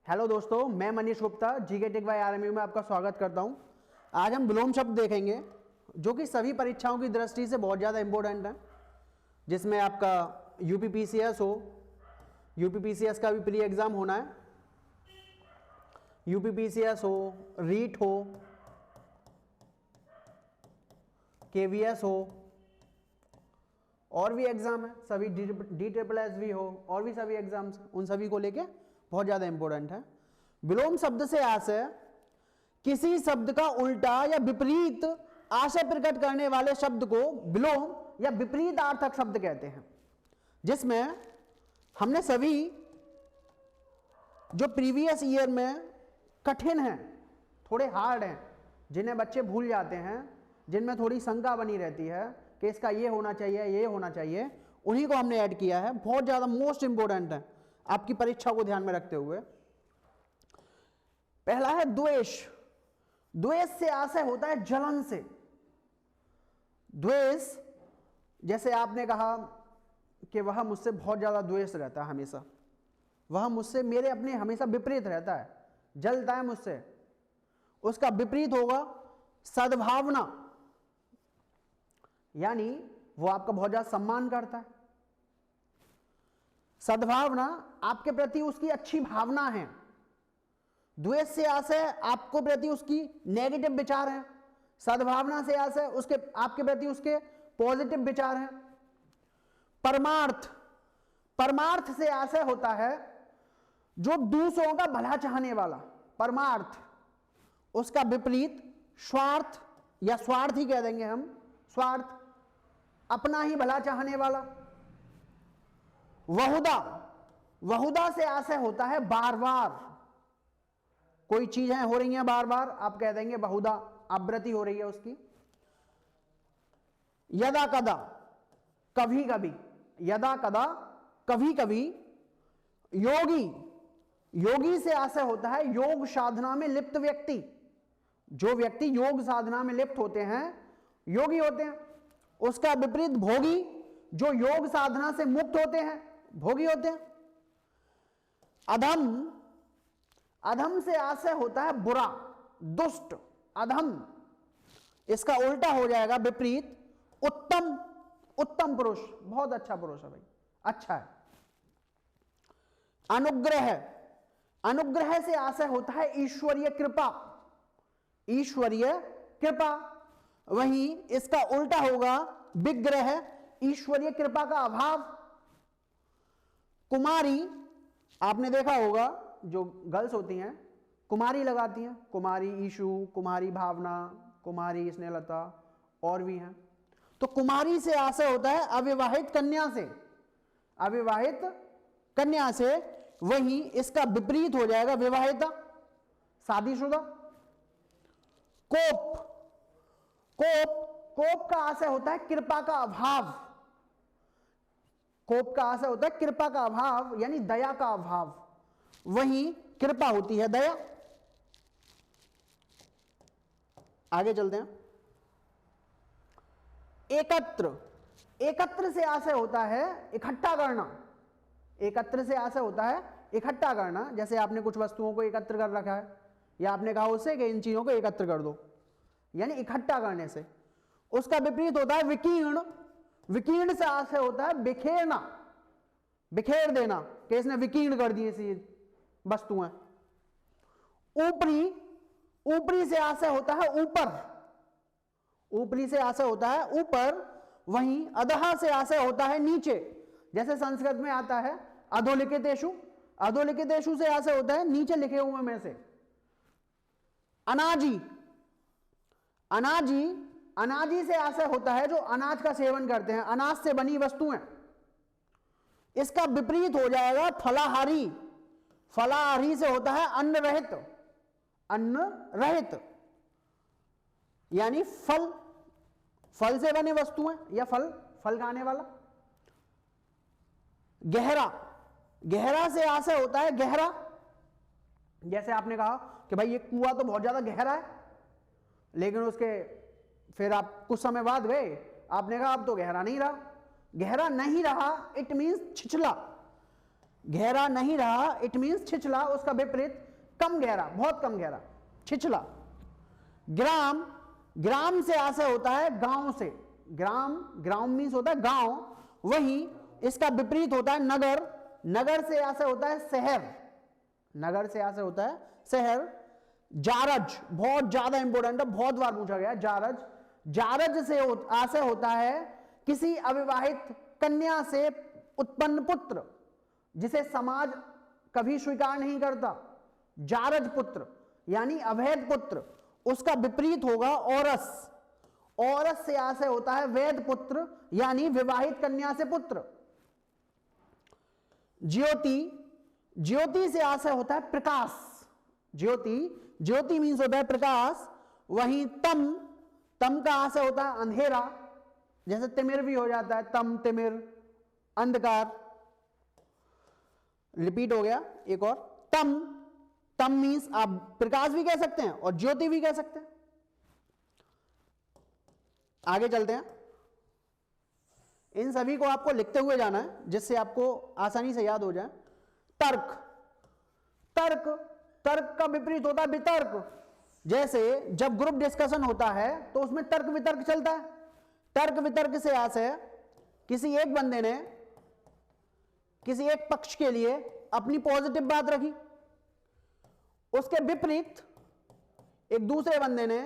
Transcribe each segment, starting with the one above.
Hello दोस्तों, मैं Manish Gupta GK tech by RMU में आपका स्वागत करता हूं। आज हम विलोम शब्द देखेंगे जो कि सभी परीक्षाओं की दृष्टि से बहुत ज़्यादा इंपॉर्टेंट है, जिसमें आपका यूपीपीसीएस हो, यूपीपीसीएस का भी प्री एग्जाम होना है, यूपीपीसीएस हो, रीट हो, केवीएस हो, और भी एग्जाम है, सभी DSSS हो और भी सभी एग्जाम्स, उन सभी को लेके बहुत ज्यादा इंपॉर्टेंट है। विलोम शब्द से आशय किसी शब्द का उल्टा या विपरीत आशय प्रकट करने वाले शब्द को विलोम या विपरीत अर्थक शब्द कहते हैं, जिसमें हमने सभी जो प्रीवियस ईयर में कठिन हैं, थोड़े हार्ड हैं, जिन्हें बच्चे भूल जाते हैं, जिनमें थोड़ी शंका बनी रहती है कि इसका ये होना चाहिए, ये होना चाहिए, उन्हीं को हमने ऐड किया है। बहुत ज्यादा मोस्ट इंपॉर्टेंट है आपकी परीक्षा को ध्यान में रखते हुए। पहला है द्वेष। द्वेष से आशय होता है जलन से। द्वेष, जैसे आपने कहा कि वह मुझसे बहुत ज्यादा द्वेष रहता है, हमेशा वह मुझसे मेरे अपने हमेशा विपरीत रहता है, जलता है मुझसे, उसका विपरीत होगा सद्भावना, यानी वो आपका बहुत ज्यादा सम्मान करता है। सद्भावना आपके प्रति उसकी अच्छी भावना है। द्वेष से आशय आपको प्रति उसकी नेगेटिव विचार है। सद्भावना से आशय उसके आपके प्रति उसके पॉजिटिव विचार हैं। परमार्थ, परमार्थ से आशय होता है जो दूसरों का भला चाहने वाला। परमार्थ, उसका विपरीत स्वार्थ या स्वार्थ ही कह देंगे हम, स्वार्थ, अपना ही भला चाहने वाला। वहुदा, वहुदा से आशय होता है बार बार, कोई चीजें हो रही हैं बार बार, आप कह देंगे बहुधा, आवृत्ति हो रही है उसकी। यदा कदा, कभी कभी, यदा कदा, कभी कभी। योगी, योगी से आशय होता है योग साधना में लिप्त व्यक्ति। जो व्यक्ति योग साधना में लिप्त होते हैं योगी होते हैं। उसका विपरीत भोगी, जो योग साधना से मुक्त होते हैं भोगी होते हैं। अधम, अधम से आशय होता है बुरा, दुष्ट, अधम, इसका उल्टा हो जाएगा विपरीत उत्तम। उत्तम पुरुष, बहुत अच्छा पुरुष है भाई, अच्छा है। अनुग्रह, अनुग्रह से आशय होता है ईश्वरीय कृपा, ईश्वरीय कृपा। वहीं इसका उल्टा होगा विग्रह, ईश्वरीय कृपा का अभाव। कुमारी, आपने देखा होगा जो गर्ल्स होती हैं कुमारी लगाती हैं, कुमारी ईशु, कुमारी भावना, कुमारी स्नेहलता, और भी हैं। तो कुमारी से आशय होता है अविवाहित कन्या से, अविवाहित कन्या से। वहीं इसका विपरीत हो जाएगा विवाहिता, शादीशुदा। कोप, कोप, कोप का आशय होता है कृपा का अभाव। कोप का आशय होता है कृपा का अभाव, यानी दया का अभाव। वहीं कृपा होती है दया। आगे चलते हैं। एकत्र, एकत्र से आशय होता है इकट्ठा करना। एकत्र से आशय होता है इकट्ठा करना। जैसे आपने कुछ वस्तुओं को एकत्र कर रखा है, या आपने कहा उससे कि इन चीजों को एकत्र कर दो, यानी इकट्ठा करने से। उसका विपरीत होता है विकीर्ण। विकीर्ण से आशय होता है बिखेरना, बिखेर देना, कि इसने विकीर्ण कर दी ऐसी वस्तुएं। ऊपरी, ऊपरी से आशय होता है ऊपर, ऊपरी से आशय होता है ऊपर। वहीं अधः से आशय होता है नीचे। जैसे संस्कृत में आता है अधोलिखितेषु, अधोलिखितेषु से आशय होता है नीचे लिखे हुए में से। अनाजी, अनाजी, अनाजी से आशय होता है जो अनाज का सेवन करते हैं, अनाज से बनी वस्तुएं। इसका विपरीत हो जाएगा फलाहारी। फलाहारी से होता है अन्न रहित, अन्न रहित, यानी फल, फल से बने वस्तुएं या फल, फल खाने वाला। गहरा, गहरा से आशय होता है गहरा। जैसे आपने कहा कि भाई ये कुआं तो बहुत ज्यादा गहरा है, लेकिन उसके फिर आप कुछ समय बाद गए, आपने कहा अब तो गहरा नहीं रहा। गहरा नहीं रहा इट मीन्स छिछला, गहरा नहीं रहा, इट मीन्स छिछला, उसका विपरीत कम गहरा, बहुत कम गहरा, छिछला। ग्राम, ग्राम से आशय होता है गांव से, ग्राम, ग्राम मीन्स होता है गांव, वहीं इसका विपरीत होता है नगर, नगर से आशय होता है शहर, नगर से आशय होता है शहर। जारज, बहुत ज्यादा इंपॉर्टेंट है, बहुत बार पूछा गया जारज, जारज से आशय होता है किसी अविवाहित कन्या से उत्पन्न पुत्र जिसे समाज कभी स्वीकार नहीं करता, जारज पुत्र यानी अवैध पुत्र, उसका विपरीत होगा औरस, औरस से आशय होता है वैध पुत्र यानी विवाहित कन्या से पुत्र। ज्योति, ज्योति से आशय होता है प्रकाश, ज्योति, ज्योति मीन्स होता है प्रकाश, वहीं तम, तम का आशय होता है अंधेरा, जैसे तिमिर भी हो जाता है, तम, तिमिर, अंधकार। रिपीट हो गया एक और, तम, तम मीन्स आप प्रकाश भी कह सकते हैं और ज्योति भी कह सकते हैं। आगे चलते हैं, इन सभी को आपको लिखते हुए जाना है जिससे आपको आसानी से याद हो जाए। तर्क, तर्क, तर्क का विपरीत होता है वितर्क, जैसे जब ग्रुप डिस्कशन होता है तो उसमें तर्क वितर्क चलता है। तर्क वितर्क से आशय किसी एक बंदे ने किसी एक पक्ष के लिए अपनी पॉजिटिव बात रखी, उसके विपरीत एक दूसरे बंदे ने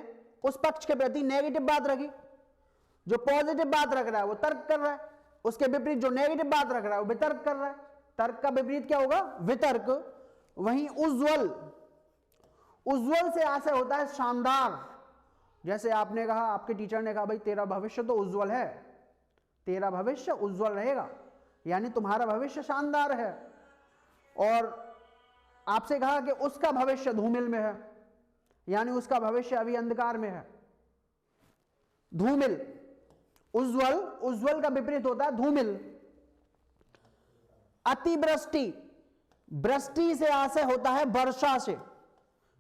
उस पक्ष के प्रति नेगेटिव बात रखी। जो पॉजिटिव बात रख रहा है वो तर्क कर रहा है, उसके विपरीत जो नेगेटिव बात रख रहा है वो वितर्क कर रहा है। तर्क का विपरीत क्या होगा? वितर्क। वहीं उज्ज्वल, उज्ज्वल से आशय होता है शानदार, जैसे आपने कहा, आपके टीचर ने कहा भाई तेरा भविष्य तो उज्ज्वल है, तेरा भविष्य उज्ज्वल रहेगा, यानी तुम्हारा भविष्य शानदार है। और आपसे कहा कि उसका भविष्य धूमिल में है, यानी उसका भविष्य अभी अंधकार में है। धूमिल, उज्ज्वल, उज्ज्वल का विपरीत होता है धूमिल। अतिवृष्टि, वृष्टि से आशय होता है वर्षा से,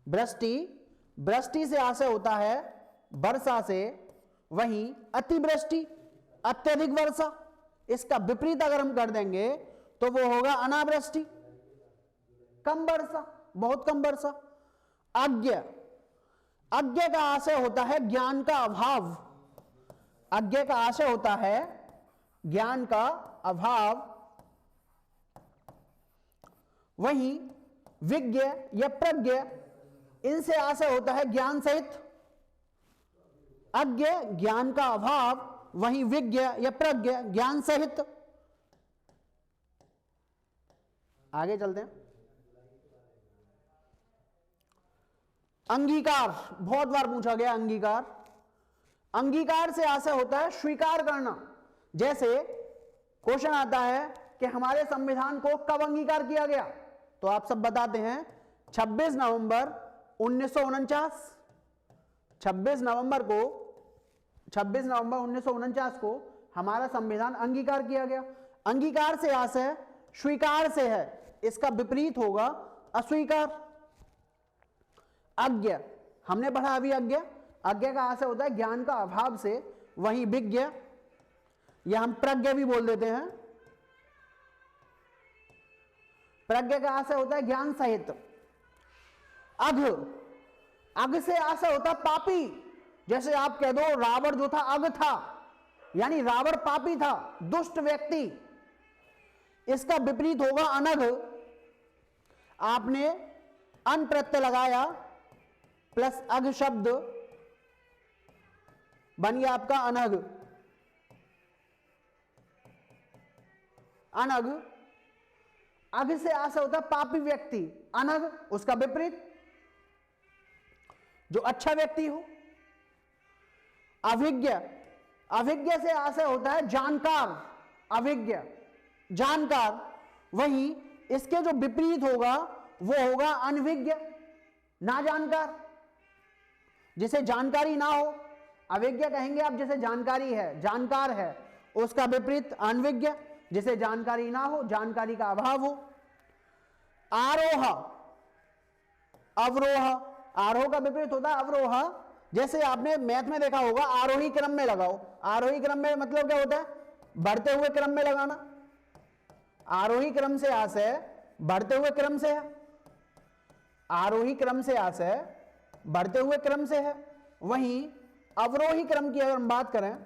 वृष्टि, वृष्टि से आशय होता है वर्षा से। वहीं अतिवृष्टि, अत्यधिक वर्षा, इसका विपरीत अगर हम कर देंगे तो वो होगा अनावृष्टि, कम वर्षा, बहुत कम वर्षा। अज्ञ, अज्ञ का आशय होता है ज्ञान का अभाव, अज्ञ का आशय होता है ज्ञान का अभाव। वहीं विज्ञ या प्रज्ञ, इनसे आशय होता है ज्ञान सहित। अज्ञ ज्ञान का अभाव, वहीं विज्ञ या प्रज्ञ ज्ञान सहित। आगे चलते हैं। अंगीकार, बहुत बार पूछा गया अंगीकार। अंगीकार से आशय होता है स्वीकार करना, जैसे क्वेश्चन आता है कि हमारे संविधान को कब अंगीकार किया गया, तो आप सब बताते हैं 26 नवंबर 1949। 26 नवंबर 1949 को हमारा संविधान अंगीकार किया गया। अंगीकार से आशय स्वीकार से है, इसका विपरीत होगा अस्वीकार। अज्ञ, हमने पढ़ा अभी अज्ञ, अज्ञ का आशय होता है ज्ञान का अभाव से। वहीं विज्ञ या हम प्रज्ञ भी बोल देते हैं, प्रज्ञ का आशय होता है ज्ञान सहित। अघ, अघ से आशय होता है पापी, जैसे आप कह दो रावण जो था अघ था, यानी रावण पापी था, दुष्ट व्यक्ति। इसका विपरीत होगा अनघ। आपने अन प्रत्यय लगाया प्लस अघ शब्द, बन गया आपका अनघ। अनघ, अघ से आशय होता है पापी व्यक्ति, अनघ उसका विपरीत जो अच्छा व्यक्ति हो। अभिज्ञ, अभिज्ञ से आशय होता है जानकार, अभिज्ञ जानकार। वहीं इसके जो विपरीत होगा वो होगा अनभिज्ञ, ना जानकार, जिसे जानकारी ना हो। अभिज्ञ कहेंगे आप जिसे जानकारी है, जानकार है, उसका विपरीत अनभिज्ञ, जिसे जानकारी ना हो, जानकारी का अभाव हो। आरोह, अवरोह, आरोह का विपरीत होता है अवरोह, जैसे आपने मैथ में देखा होगा आरोही क्रम में लगाओ। आरोही क्रम में मतलब क्या होता है? बढ़ते हुए क्रम में लगाना। आरोही क्रम से आशय बढ़ते हुए क्रम से है, आरोही क्रम से आशय बढ़ते हुए क्रम से है। वहीं अवरोही क्रम की अगर हम बात करें,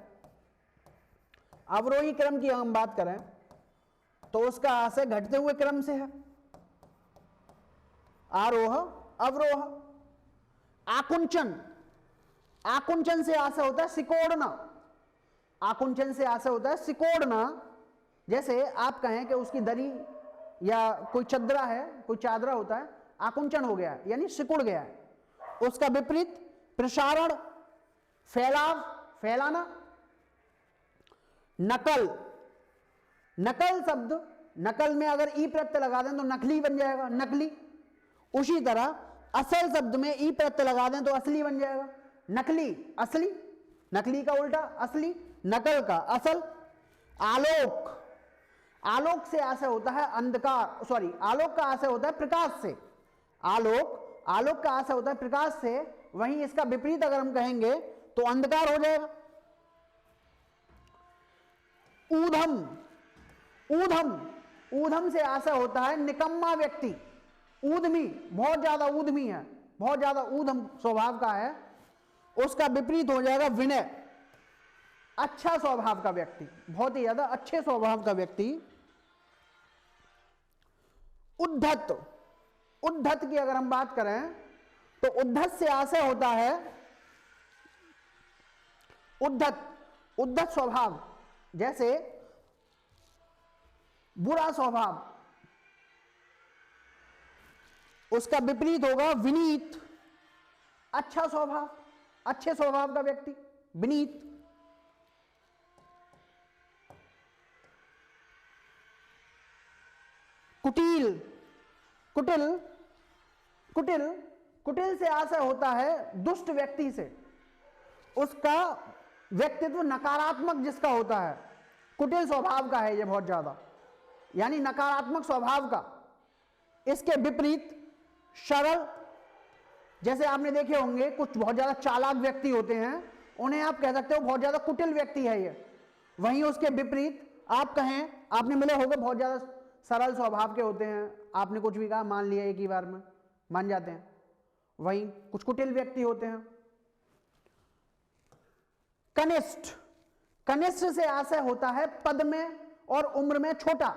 अवरोही क्रम की हम बात करें तो उसका आशय घटते हुए क्रम से है। आरोह अवरोह। आकुंचन, आकुंचन से आशय होता है सिकोड़ना, आकुंचन से आशय होता है सिकोड़ना। जैसे आप कहें कि उसकी दरी या कोई चदरा है, कोई चादरा होता है, आकुंचन हो गया है यानी सिकुड़ गया है। उसका विपरीत प्रसारण, फैलाव, फैलाना। नकल, नकल शब्द, नकल में अगर ई प्रत्यय लगा दें तो नकली बन जाएगा, नकली। उसी तरह असल शब्द में ई प्रत्यय लगा दें तो असली बन जाएगा, नकली असली, नकली का उल्टा असली, नकल का असल। आलोक, आलोक से आशय होता है अंधकार, सॉरी आलोक का आशय होता है प्रकाश से, आलोक, आलोक का आशय होता है प्रकाश से। वहीं इसका विपरीत अगर हम कहेंगे तो अंधकार हो जाएगा। ऊधम, ऊधम, ऊधम से आशय होता है निकम्मा व्यक्ति, ऊधमी, बहुत ज्यादा ऊधमी है, बहुत ज्यादा ऊधम स्वभाव का है, उसका विपरीत हो जाएगा विनय, अच्छा स्वभाव का व्यक्ति, बहुत ही ज्यादा अच्छे स्वभाव का व्यक्ति। उद्धत, उद्धत की अगर हम बात करें तो उद्धत से आशय होता है उद्धत, उद्धत स्वभाव, जैसे बुरा स्वभाव, उसका विपरीत होगा विनीत, अच्छा स्वभाव, अच्छे स्वभाव का व्यक्ति, विनीत। कुटिल, कुटिल, कुटिल, कुटिल से आशय होता है दुष्ट व्यक्ति से, उसका व्यक्तित्व नकारात्मक जिसका होता है, कुटिल स्वभाव का है ये बहुत ज्यादा, यानी नकारात्मक स्वभाव का। इसके विपरीत सरल, जैसे आपने देखे होंगे कुछ बहुत ज्यादा चालाक व्यक्ति होते हैं, उन्हें आप कह सकते हो बहुत ज्यादा कुटिल व्यक्ति है ये। वहीं उसके विपरीत आप कहें, आपने मिले होंगे बहुत ज्यादा सरल स्वभाव के होते हैं, आपने कुछ भी कहा मान लिया एक ही बार में, मान जाते हैं। वहीं कुछ कुटिल व्यक्ति होते हैं। कनिष्ठ, कनिष्ठ से आशय होता है पद में और उम्र में छोटा,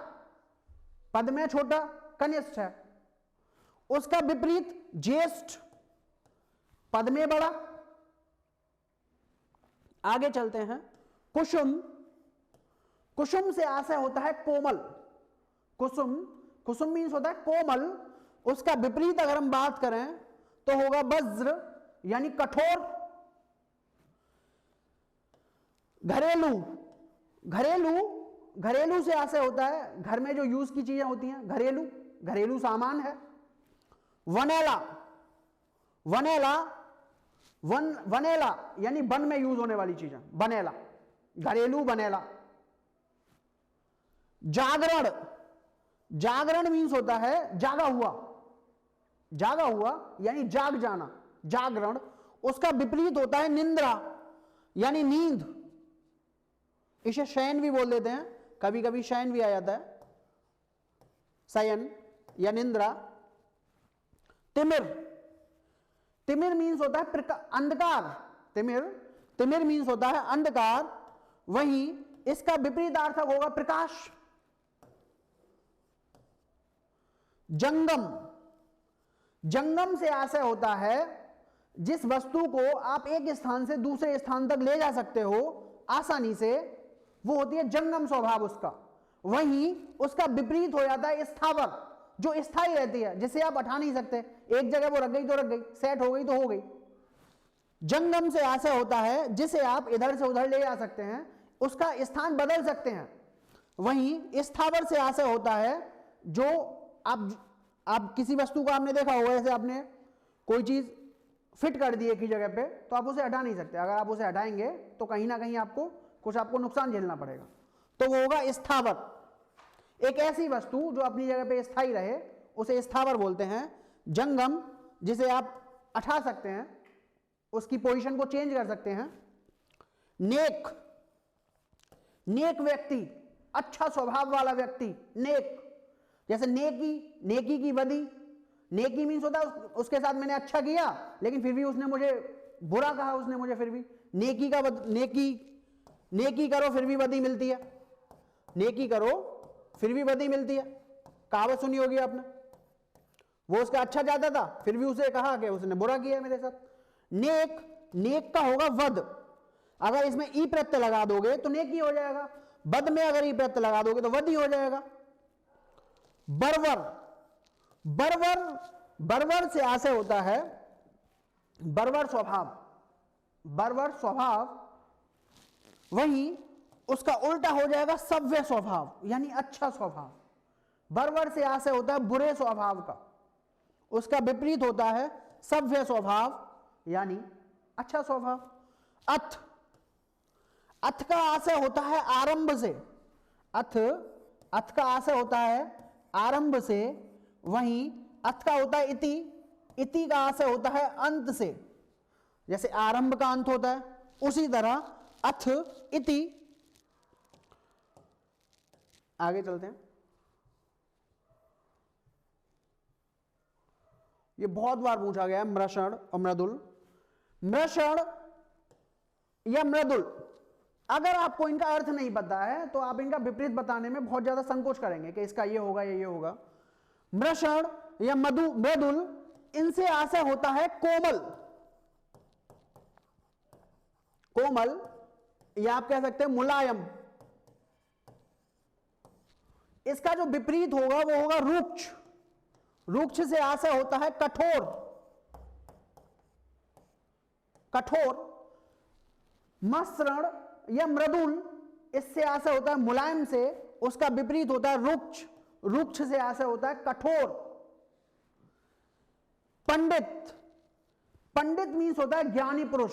पद में छोटा कनिष्ठ है। उसका विपरीत ज्येष्ठ, पद में बड़ा। आगे चलते हैं। कुसुम, कुसुम से आशय होता है कोमल, कुसुम, कुसुम मीन्स होता है कोमल। उसका विपरीत अगर हम बात करें तो होगा वज्र यानी कठोर। घरेलू, घरेलू, घरेलू से आशय होता है घर में जो यूज की चीजें होती हैं, घरेलू, घरेलू सामान है। वनेला, वनेला, वनेला यानी वन में यूज होने वाली चीजें, बनेला, घरेलू बनेला। जागरण, जागरण मीन्स होता है जागा हुआ, जागा हुआ यानी जाग जाना, जागरण। उसका विपरीत होता है निंद्रा यानी नींद, इसे शयन भी बोल देते हैं, कभी कभी शयन भी आ जाता है, शयन या निंद्रा। तिमिर, तिमिर मीन्स होता है अंधकार, तिमिर, तिमिर मीन्स होता है अंधकार। वहीं इसका विपरीतार्थक होगा प्रकाश। जंगम, जंगम से आशय होता है जिस वस्तु को आप एक स्थान से दूसरे स्थान तक ले जा सकते हो आसानी से, वो होती है जंगम स्वभाव उसका। वहीं उसका विपरीत हो जाता है स्थावर, जो स्थायी रहती है, जिसे आप हटा नहीं सकते, एक जगह वो रख गई तो रख गई, सेट हो गई तो हो गई। जंगम से आशय होता है जिसे आप इधर से उधर ले जा सकते हैं, उसका स्थान बदल सकते हैं। वहीं स्थावर से आशय होता है जो आप किसी वस्तु को आपने देखा होगा, जैसे आपने कोई चीज फिट कर दी एक ही जगह पे, तो आप उसे हटा नहीं सकते, अगर आप उसे हटाएंगे तो कहीं ना कहीं आपको कुछ नुकसान झेलना पड़ेगा, तो वो होगा स्थावर। एक ऐसी वस्तु जो अपनी जगह पे स्थायी रहे उसे स्थावर बोलते हैं। जंगम जिसे आप हटा सकते हैं, उसकी पोजीशन को चेंज कर सकते हैं। नेक, नेक व्यक्ति अच्छा स्वभाव वाला व्यक्ति, नेक, जैसे नेकी, नेकी की बदी, नेकी मीन्स होता है उसके साथ मैंने अच्छा किया लेकिन फिर भी उसने मुझे बुरा कहा, उसने मुझे फिर भी, नेकी का नेकी करो फिर भी बदी मिलती है, नेकी करो फिर भी बदी मिलती है, कहावत सुनी होगी आपने। वो उसका अच्छा चाहता था फिर भी उसे कहा कि उसने बुरा किया मेरे साथ। नेक, नेक का होगा वध, अगर इसमें ई प्रत्यय लगा दोगे तो नेकी हो जाएगा, बद में अगर ई प्रत्यय लगा दोगे तो वध ही हो जाएगा। बर्वर, बर्वर, बर्वर से आशय होता है बर्वर स्वभाव, बर्वर स्वभाव, वही उसका उल्टा हो जाएगा सभ्य स्वभाव यानी अच्छा स्वभाव। बर्बर से आशय होता है बुरे स्वभाव का, उसका विपरीत होता है सभ्य स्वभाव यानी अच्छा स्वभाव। अथ, अथ का आशय होता है आरंभ से, अथ, अथ का आशय होता है आरंभ से, वहीं अथ का होता है इति, इति का आशय होता है अंत से, जैसे आरंभ का अंत होता है उसी तरह अथ इति। आगे चलते हैं। ये बहुत बार पूछा गया है मृषण और मृदुल। मृषण या मृदुल, अगर आपको इनका अर्थ नहीं पता है तो आप इनका विपरीत बताने में बहुत ज्यादा संकोच करेंगे कि इसका ये होगा या ये होगा। मृषण या मृदुल, इनसे आशय होता है कोमल, कोमल या आप कह सकते हैं मुलायम। इसका जो विपरीत होगा वो होगा रुक्ष, रुक्ष से आशय होता है कठोर, कठोर। मसृण या मृदुल, इससे आशय होता है मुलायम से, उसका विपरीत होता है रुक्ष, रुक्ष से आशय होता है कठोर। पंडित, पंडित मीन्स होता है ज्ञानी पुरुष,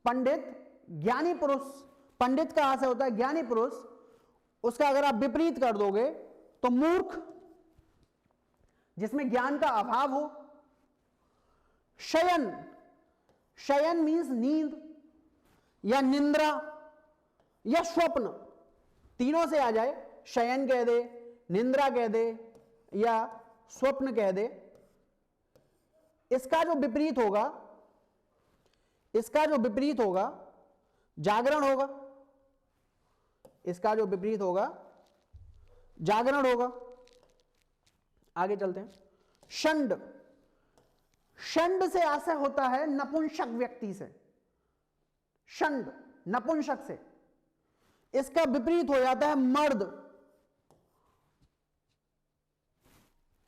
पंडित ज्ञानी पुरुष, पंडित का आशय होता है ज्ञानी पुरुष, उसका अगर आप विपरीत कर दोगे तो मूर्ख, जिसमें ज्ञान का अभाव हो। शयन, शयन मीन्स नींद या निंद्रा या स्वप्न, तीनों से आ जाए, शयन कह दे, निंद्रा कह दे या स्वप्न कह दे। इसका जो विपरीत होगा, इसका जो विपरीत होगा जागरण होगा, इसका जो विपरीत होगा जागरण होगा। आगे चलते हैं। षंड, षंड से आशय होता है नपुंसक व्यक्ति से, षंड नपुंसक से, इसका विपरीत हो जाता है मर्द।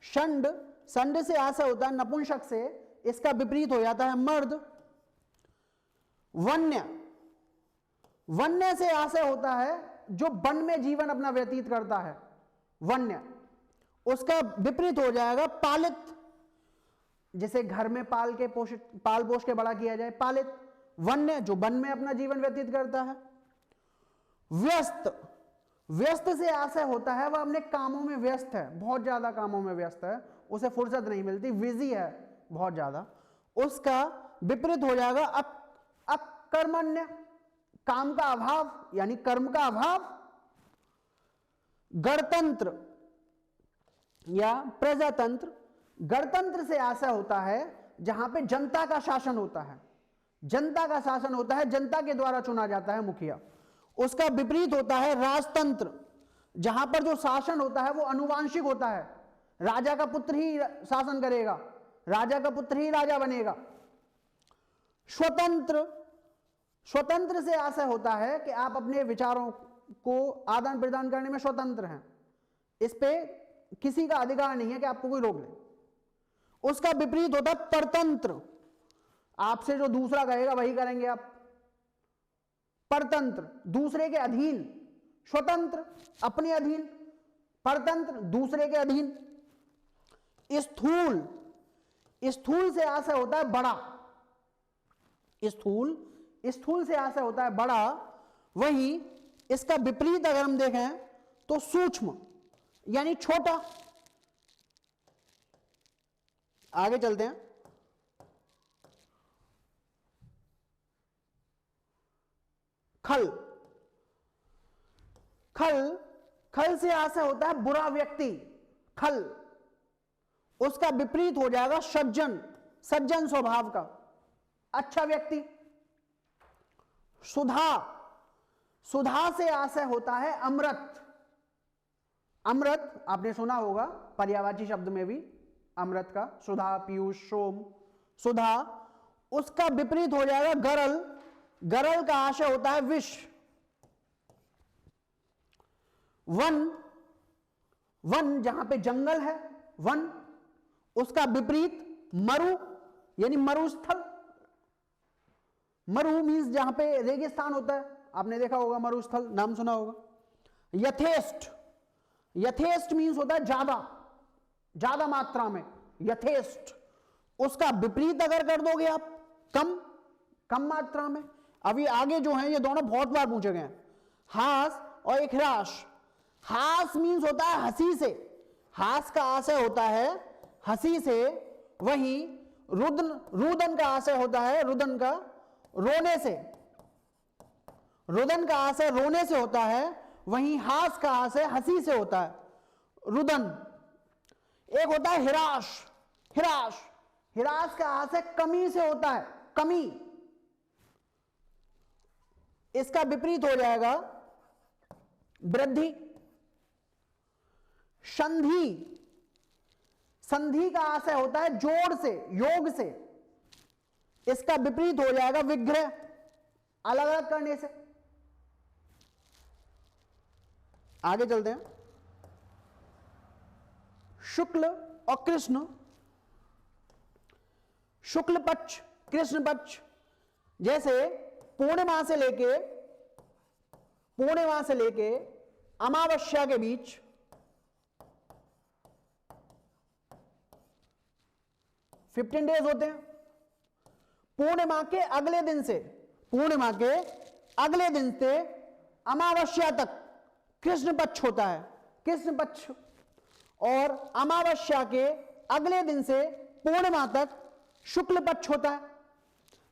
षंड, षंड से आशय होता है नपुंसक से, इसका विपरीत हो जाता है मर्द। वन्य, वन्य से आशय होता है जो वन में जीवन अपना व्यतीत करता है, वन्य, उसका विपरीत हो जाएगा पालित, जिसे घर में पाल पोष के बड़ा किया जाए, पालित। वन्य जो वन में अपना जीवन व्यतीत करता है। व्यस्त, व्यस्त से आशय होता है वह अपने कामों में व्यस्त है, बहुत ज्यादा कामों में व्यस्त है, उसे फुर्सत नहीं मिलती, बिजी है बहुत ज्यादा, उसका विपरीत हो जाएगा अकर्मण्य, काम का अभाव यानी कर्म का अभाव। गणतंत्र या प्रजातंत्र, गणतंत्र से आशय होता है जहां पे जनता का शासन होता है, जनता का शासन होता है, जनता के द्वारा चुना जाता है मुखिया। उसका विपरीत होता है राजतंत्र, जहां पर जो शासन होता है वो अनुवांशिक होता है, राजा का पुत्र ही शासन करेगा, राजा का पुत्र ही राजा बनेगा। स्वतंत्र, स्वतंत्र से आशय होता है कि आप अपने विचारों को आदान प्रदान करने में स्वतंत्र हैं, इस पे किसी का अधिकार नहीं है कि आपको कोई रोक ले। उसका विपरीत होता है परतंत्र, आपसे जो दूसरा कहेगा वही करेंगे आप। परतंत्र दूसरे के अधीन, स्वतंत्र अपने अधीन, परतंत्र दूसरे के अधीन। स्थूल, स्थूल से आशय होता है बड़ा, स्थूल, स्थूल से आशय होता है बड़ा, वहीं इसका विपरीत अगर हम देखें तो सूक्ष्म यानी छोटा। आगे चलते हैं। खल, खल, खल से आशय होता है बुरा व्यक्ति, खल। उसका विपरीत हो जाएगा सज्जन, सज्जन स्वभाव का, अच्छा व्यक्ति। सुधा, सुधा से आशय होता है अमृत, अमृत आपने सुना होगा पर्यायवाची शब्द में भी अमृत का, सुधा, पीयूष, सोम, सुधा। उसका विपरीत हो जाएगा गरल, गरल का आशय होता है विष। वन, वन जहां पे जंगल है, वन। उसका विपरीत मरु, यानी मरुस्थल। मरु मीन्स जहां पे रेगिस्तान होता है, आपने देखा होगा मरुस्थल, नाम सुना होगा। यथेष्ट, यथेष्ट मीन्स होता है ज्यादा, ज्यादा मात्रा में, यथेष्ट। उसका विपरीत अगर कर दोगे आप, कम, कम मात्रा में। अभी आगे जो है ये दोनों बहुत बार पूछे गए हैं, हास और एक ह्रास। हास मीन्स होता है हंसी से, हास का आशय होता है हंसी से। वहीं रुदन, रुदन का आशय होता है, रुदन का रोने से, रुदन का आशय रोने से होता है। वहीं हास का आशय हंसी से होता है, रुदन। एक होता है हिराश, हिराश, हिराश का आशय कमी से होता है, कमी। इसका विपरीत हो जाएगा वृद्धि। संधि, संधि का आशय होता है जोड़ से, योग से। इसका विपरीत हो जाएगा विग्रह, अलग अलग करने से। आगे चलते हैं। शुक्ल और कृष्ण, शुक्ल पक्ष, कृष्ण पक्ष। जैसे पूर्णिमा से लेके, पूर्णिमा से लेके अमावस्या के बीच 15 डेज होते हैं। पूर्णिमा के अगले दिन से, पूर्णिमा के अगले दिन से अमावस्या तक कृष्ण पक्ष होता है, कृष्ण पक्ष। और अमावस्या के अगले दिन से पूर्णिमा तक शुक्ल पक्ष होता है,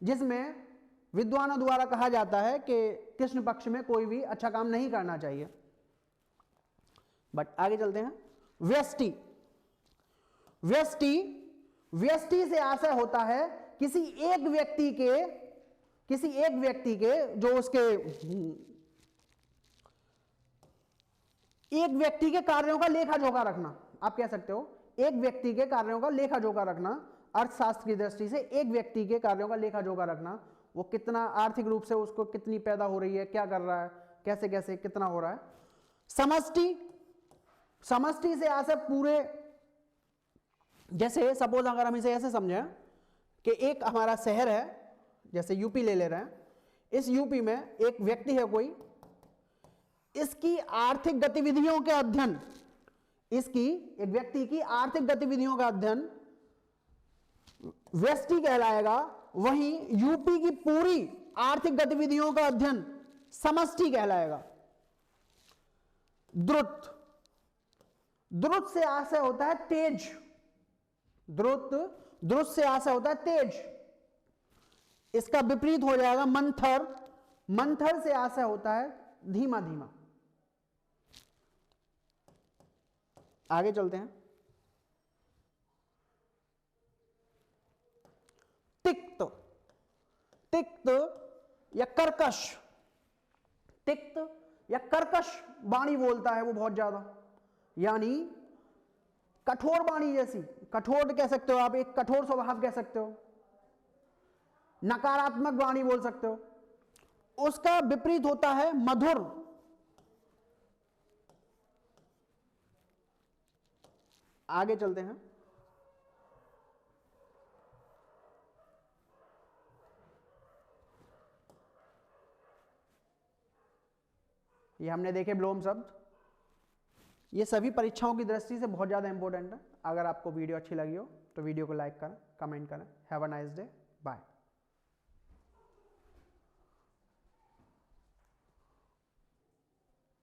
जिसमें विद्वानों द्वारा कहा जाता है कि कृष्ण पक्ष में कोई भी अच्छा काम नहीं करना चाहिए। बट आगे चलते हैं। व्यष्टि, व्यष्टि, व्यष्टि से आशय होता है किसी एक व्यक्ति के, किसी एक व्यक्ति के जो उसके एक व्यक्ति के कार्यों का लेखा जोखा रखना, आप कह सकते हो एक व्यक्ति के कार्यों का लेखा जोखा रखना। अर्थशास्त्र की दृष्टि से एक व्यक्ति के कार्यों का लेखा जोखा रखना, वो कितना आर्थिक रूप से उसको कितनी पैदा हो रही है, क्या कर रहा है, कैसे कैसे कितना हो रहा है। समष्टि, समष्टि से आशय पूरे, जैसे सपोज अगर हम इसे ऐसे समझें कि एक हमारा शहर है, जैसे यूपी ले रहे हैं, इस यूपी में एक व्यक्ति है कोई, इसकी आर्थिक गतिविधियों के अध्ययन, इसकी एक व्यक्ति की आर्थिक गतिविधियों का अध्ययन व्यष्टि कहलाएगा। वहीं यूपी की पूरी आर्थिक गतिविधियों का अध्ययन समष्टि कहलाएगा। द्रुत, द्रुत से आशय होता है तेज, द्रुत, द्रुत से आशय होता है तेज। इसका विपरीत हो जाएगा मंथर, मंथर से आशय होता है धीमा धीमा। आगे चलते हैं। तिक्त, तिक्त या कर्कश, तिक्त या कर्कश वाणी बोलता है वो बहुत ज्यादा, यानी कठोर वाणी जैसी, कठोर कह सकते हो आप, एक कठोर स्वभाव कह सकते हो, नकारात्मक वाणी बोल सकते हो। उसका विपरीत होता है मधुर। आगे चलते हैं। ये हमने देखे विलोम शब्द, ये सभी परीक्षाओं की दृष्टि से बहुत ज़्यादा इंपॉर्टेंट है। अगर आपको वीडियो अच्छी लगी हो तो वीडियो को लाइक करें, कमेंट करें। Have a nice day, bye.